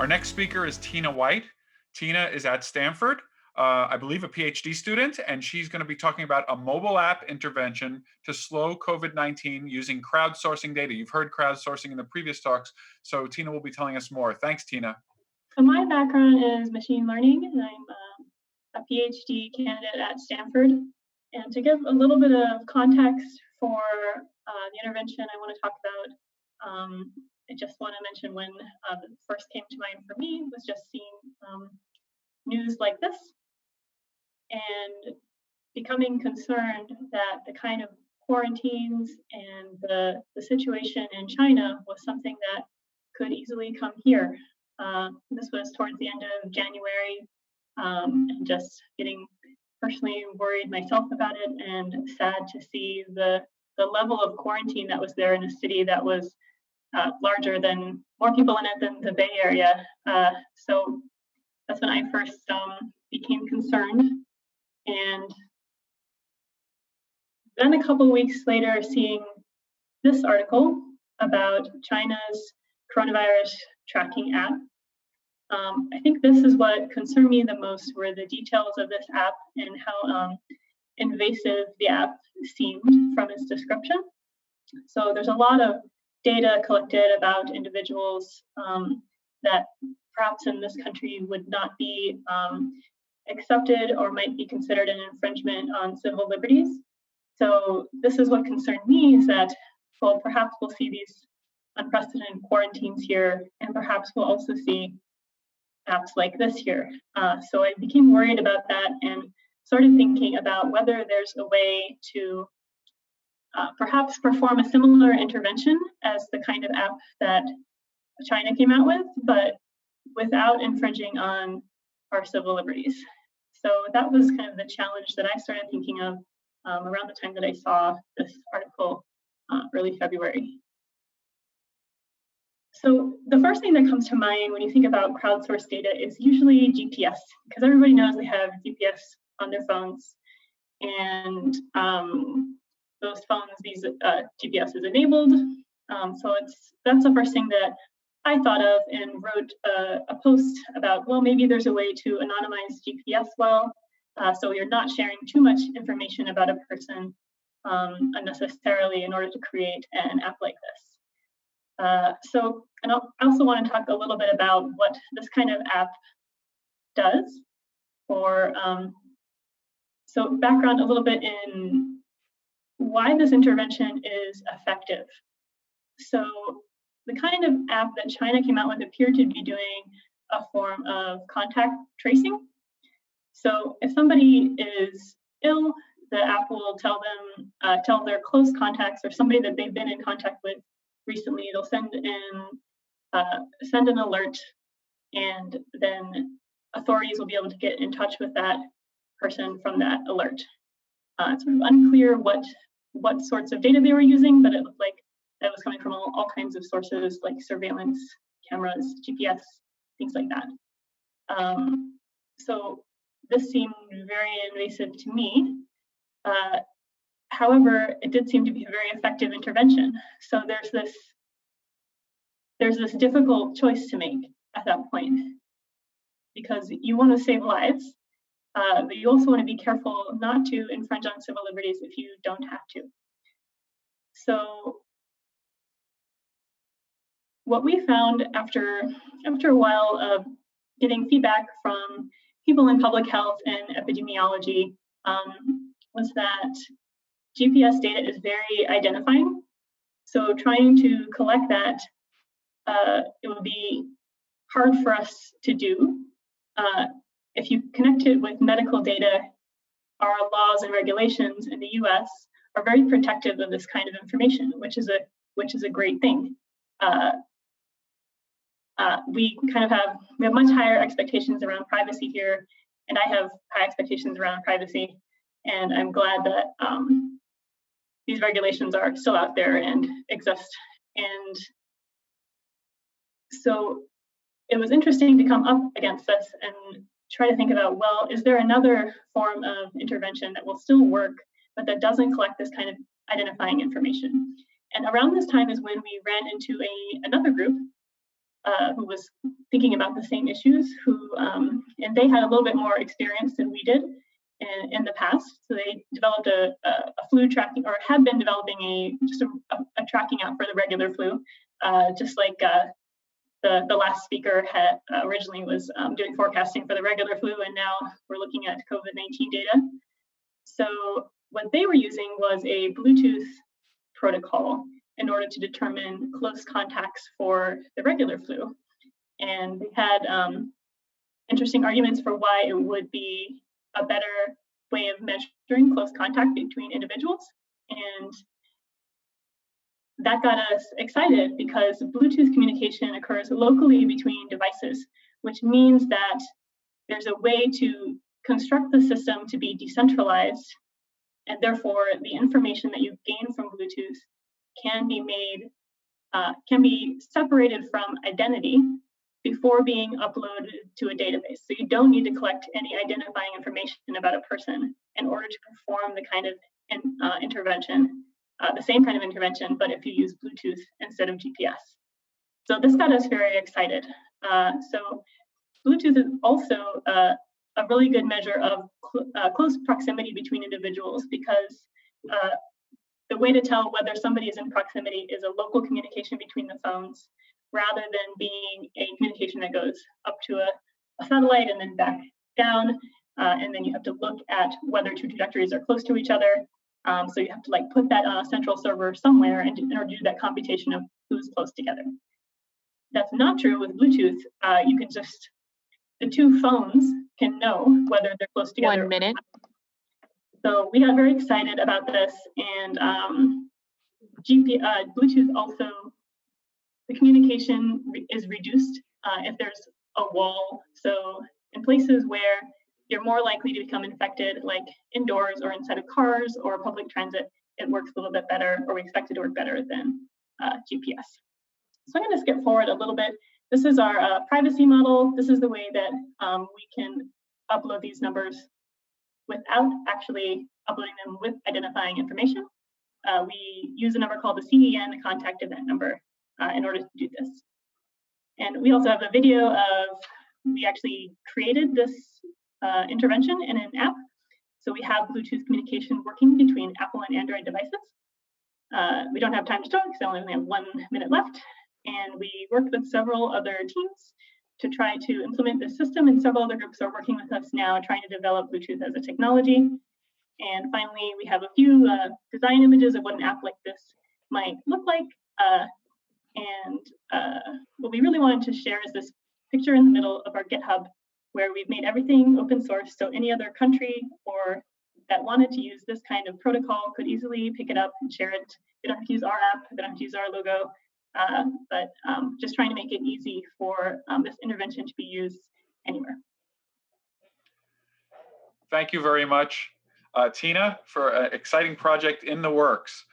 Our next speaker is Tina White. Tina is at Stanford, I believe a PhD student, and she's going to be talking about a mobile app intervention to slow COVID-19 using crowdsourcing data. You've heard crowdsourcing in the previous talks, so Tina will be telling us more. Thanks, Tina. So my background is machine learning, and I'm a PhD candidate at Stanford. And to give a little bit of context for the intervention I want to talk about, I just want to mention when it first came to mind for me was just seeing news like this and becoming concerned that the kind of quarantines and the situation in China was something that could easily come here. This was towards the end of January, and just getting personally worried myself about it and sad to see the level of quarantine that was there in a city that was larger than more people in it than the Bay Area. So that's when I first became concerned. And then a couple of weeks later, seeing this article about China's coronavirus tracking app. I think this is what concerned me the most were the details of this app and how invasive the app seemed from its description. So there's a lot of data collected about individuals that perhaps in this country would not be accepted or might be considered an infringement on civil liberties. So this is what concerned me, is that, well, perhaps we'll see these unprecedented quarantines here, and perhaps we'll also see apps like this here. So I became worried about that and started thinking about whether there's a way to perhaps perform a similar intervention as the kind of app that China came out with, but without infringing on our civil liberties. So that was kind of the challenge that I started thinking of around the time that I saw this article early February. So the first thing that comes to mind when you think about crowdsourced data is usually GPS, because everybody knows they have GPS on their phones, and those phones, these GPS is enabled. So that's the first thing that I thought of and wrote a post about, well, maybe there's a way to anonymize GPS well, so you're not sharing too much information about a person unnecessarily in order to create an app like this. And I also want to talk a little bit about what this kind of app does. So background a little bit in why this intervention is effective. So the kind of app that China came out with appeared to be doing a form of contact tracing. So if somebody is ill, the app will tell their close contacts or somebody that they've been in contact with recently. It'll send an alert, and then authorities will be able to get in touch with that person from that alert. It's sort of unclear what sorts of data they were using, but it looked like that was coming from all kinds of sources like surveillance cameras, GPS, things like that. So this seemed very invasive to me. However, it did seem to be a very effective intervention. So there's this difficult choice to make at that point, because you want to save lives, but you also want to be careful not to infringe on civil liberties if you don't have to. So what we found after a while of getting feedback from people in public health and epidemiology was that GPS data is very identifying. So trying to collect that, it would be hard for us to do. If you connect it with medical data, our laws and regulations in the US are very protective of this kind of information, which is a great thing. We have much higher expectations around privacy here, and I have high expectations around privacy, and I'm glad that these regulations are still out there and exist. And so it was interesting to come up against this and try to think about, well, is there another form of intervention that will still work, but that doesn't collect this kind of identifying information? And around this time is when we ran into another group who was thinking about the same issues, and they had a little bit more experience than we did in the past. So they developed a flu tracking, or had been developing just a tracking app for the regular flu, just like the last speaker had originally was doing forecasting for the regular flu, and now we're looking at COVID-19 data. So what they were using was a Bluetooth protocol in order to determine close contacts for the regular flu. And they had interesting arguments for why it would be a better way of measuring close contact between individuals. And that got us excited because Bluetooth communication occurs locally between devices, which means that there's a way to construct the system to be decentralized, and therefore the information that you gain from Bluetooth can be separated from identity before being uploaded to a database. So you don't need to collect any identifying information about a person in order to perform the kind of intervention, the same kind of intervention, but if you use Bluetooth instead of GPS. So this got us very excited. So Bluetooth is also a really good measure of close proximity between individuals, because the way to tell whether somebody is in proximity is a local communication between the phones, rather than being a communication that goes up to a satellite and then back down. And then you have to look at whether two trajectories are close to each other. So you have to like put that on a central server somewhere in order to do that computation of who's close together. That's not true with Bluetooth. You can just, the two phones can know whether they're close together. 1 minute. So we got very excited about this, and Bluetooth also, the communication is reduced if there's a wall. So in places where you're more likely to become infected, like indoors or inside of cars or public transit, it works a little bit better, or we expect it to work better than GPS. So I'm going to skip forward a little bit. This is our privacy model. This is the way that we can upload these numbers without actually uploading them with identifying information. We use a number called the CEN, the contact event number, in order to do this. And we also have a video of, we actually created this intervention in an app. So we have Bluetooth communication working between Apple and Android devices. We don't have time to talk, so I only have 1 minute left. And we worked with several other teams to try to implement this system, and several other groups are working with us now trying to develop Bluetooth as a technology. And finally, we have a few design images of what an app like this might look like. What we really wanted to share is this picture in the middle of our GitHub, where we've made everything open source, so any other country or that wanted to use this kind of protocol could easily pick it up and share it. They don't have to use our app, they don't have to use our logo, but just trying to make it easy for this intervention to be used anywhere. Thank you very much, Tina, for an exciting project in the works.